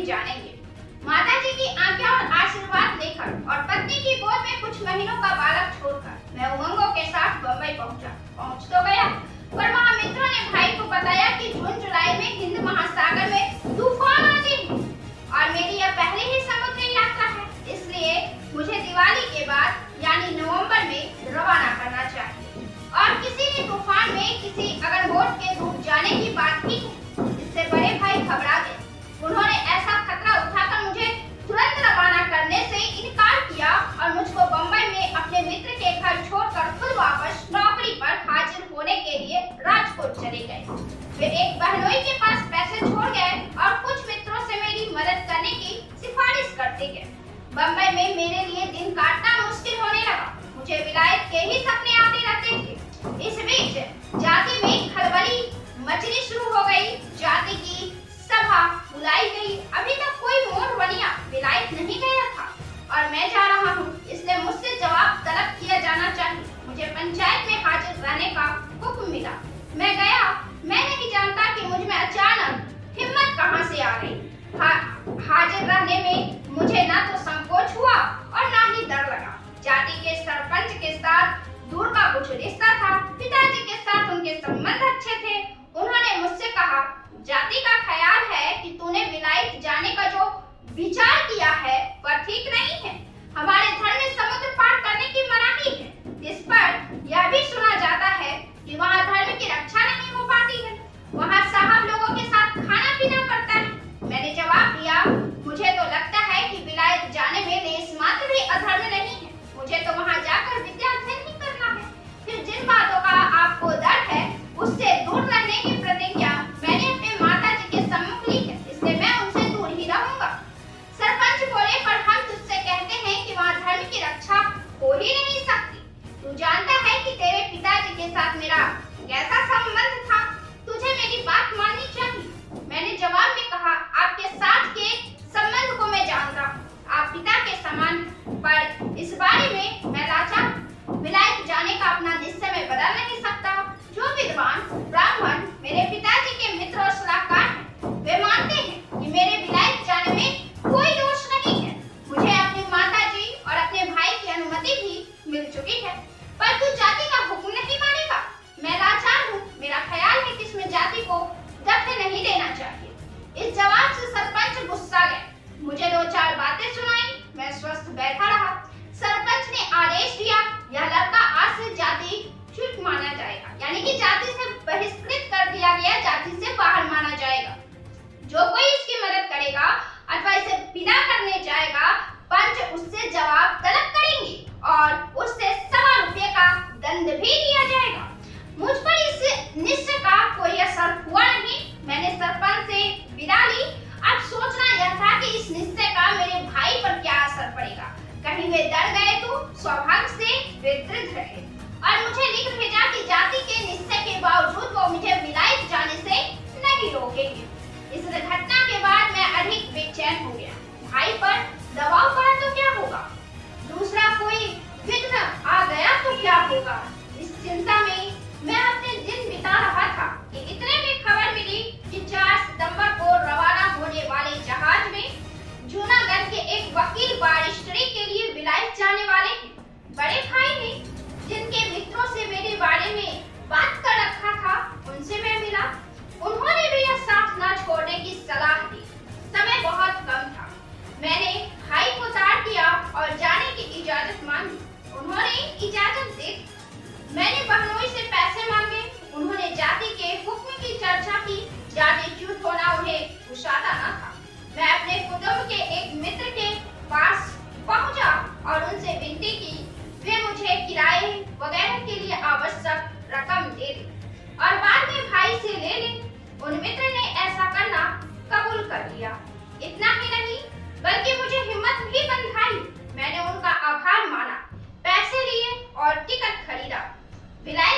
जानेंगे। माताजी की आज्ञा और आशीर्वाद लेकर और पत्नी की गोद में कुछ महीनों का बालक छोड़कर मैं उमंगों के साथ बम्बई पहुंच तो गया, पर वहां मित्रों ने भाई को बताया कि जून जुलाई में हिंद महासागर में तूफान आते हैं और मेरी यह पहली ही समुद्री यात्रा है, इसलिए मुझे दिवाली के बाद यानी नवंबर में रवाना करना चाहिए। और किसी ने तूफान में किसी अगर बोट के डूब जाने की बात की, इससे बड़े भाई घबरा गए। उन्होंने ऐसा खतरा उठाकर मुझे तुरंत रवाना करने से इनकार किया और मुझको बम्बई में अपने मित्र के घर छोड़कर खुद वापस नौकरी पर हाजिर होने के लिए राजकोट चले गए। वे एक बहनोई के पास पैसे छोड़ गए और कुछ मित्रों से मेरी मदद करने की सिफारिश करते गए। बम्बई में मेरे लिए दिन काटना मुश्किल होने लगा। मुझे विलायत के ही सपने आते रहते थे। इस बीच जाति में खलबली मचनी शुरू हो गई। जाति की सभा बुलाई गई। अभी तक कोई मोरवनिया विलायत नहीं गया था और मैं जा रहा हूँ, इसलिए मुझसे जवाब तलब किया जाना चाहिए। मुझे पंचायत में हाजिर रहने का हुक्म मिला। मैं गया। मैं नहीं जानता कि मुझ में अचानक हिम्मत कहाँ से आ गई। हाजिर रहने में मुझे ना तो संकोच हुआ और ना ही डर लगा। जाति के सरपंच के साथ दूर का कुछ रिश्ता था। पिताजी के साथ उनके संबंध अच्छे थे। उन्होंने मुझसे कहा, जाति का ख्याल है कि तूने विलायत जाने का जो विचार किया है वह ठीक नहीं है। हमारे धर्म में समुद्र पार करने की मनाही है। इस पर यह भी सुना जाता है कि वहाँ धर्म की रक्षा नहीं हो पाती है। वहाँ साहब लोगों के साथ खाना पीना पड़ता है। मैंने जवाब दिया, मुझे तो लगता है कि विलायत जाने में लेस मात्र भी अधर्म नहीं है। मुझे तो वहाँ जाकर विद्या अध्ययन ही करना है। फिर जिन बातों का आपको डर है उससे दूर रहने की प्रतिज्ञा मैंने अपने माताजी के सम्मुख ली है, इसलिए मैं उनसे दूर ही रहूंगा। सरपंच बोले, पर हम तुझसे कहते हैं कि वहाँ धर्म की रक्षा हो ही नहीं सकती। तू जानता है कि तेरे पिताजी के साथ मेरा कैसा संबंध था। तुझे मेरी बात माननी चाहिए। मैंने जवाब में कहा, आपके साथ के संबंध को मैं जानता हूँ। आप पिता के समान, पर इस बारे में मैं लाचार। विलायत जाने का अपना निश्चय मैं बदल नहीं सकता। जो विद्वान ब्राह्मण मेरे पिताजी के मित्र और सलाहकार हैं, वे मानते हैं कि मेरे विलायत जाने में कोई दोष नहीं है। मुझे अपनी माताजी और अपने भाई की अनुमति भी मिल चुकी है, पर तू जाति का हुक्म नहीं मानेगा। मैं लाचार हूँ। मेरा ख्याल है कि इसमें जाति को दखल नहीं देना चाहिए। इस जवाब से सरपंच गुस्सा गए। मुझे दो चार बातें सुनाई। मैं स्वस्थ बैठा रहा। सरपंच ने आदेश दिया, यह लड़का आज से जाति छूट माना जाएगा, यानी कि जाति से बहिष्कृत कर दिया गया, जाति से बाहर माना जाएगा। जो कोई इसकी मदद करेगा अथवा इसे विदा करने जाएगा, पंच उससे जवाब तलब करेंगे और उससे 1.25 रुपये का दंड भी दिया जाएगा। मुझ पर इस निश्चय का कोई असर हुआ नहीं। मैंने सरपंच से विदा ली। अब सोचना यह था कि इस निश्चय का मेरे भाई पर क्या असर पड़ेगा। कहीं वे डर गए तो सौभाग्य से वे दृढ़ रहे और मुझे लिख भेजा कि जाति के निश्चय के बावजूद वो मुझे विलायत जाने से नहीं रोकेंगे। इस घटना के बाद मैं अधिक बेचैन हो गया। भाई पर दबाव पड़ा तो क्या होगा, दूसरा कोई विघ्न आ गया तो क्या होगा। इस चिंता में मैं अपने दिन बिता रहा था कि इतने में खबर मिली कि 4 सितंबर को रवाना होने वाले जहाज में जूनागढ़ के एक वकील बारिस्टरी के लिए विलायत जाने वाले हैं। बड़े भाई ने जिनके मित्रों से मेरे बारे में बात कर रखा था, उनसे मैं मिला। उन्होंने भी यह साथ न छोड़ने की सलाह दी। समय बहुत कम था। मैंने भाई को तार किया और जाने की इजाजत मांगी। उन्होंने इजाजत दे दी। मैंने बहनोई से पैसे मांगे। उन्होंने जाति के हुक्म की चर्चा की। जाति च्युत होना उन्हें कुशादा न था। मैं अपने कुटुंब के एक मित्र के पास पहुंचा और उनसे विनती की वे मुझे किराए वगैरह के लिए आवश्यक रकम दे दें और बाद में भाई से ले लें। उन मित्र ने ऐसा करना कबूल कर लिया। इतना ही नहीं, बल्कि मुझे हिम्मत भी बंधाई। मैंने उनका आभार माना, पैसे लिए और टिकट खरीदा। विलायत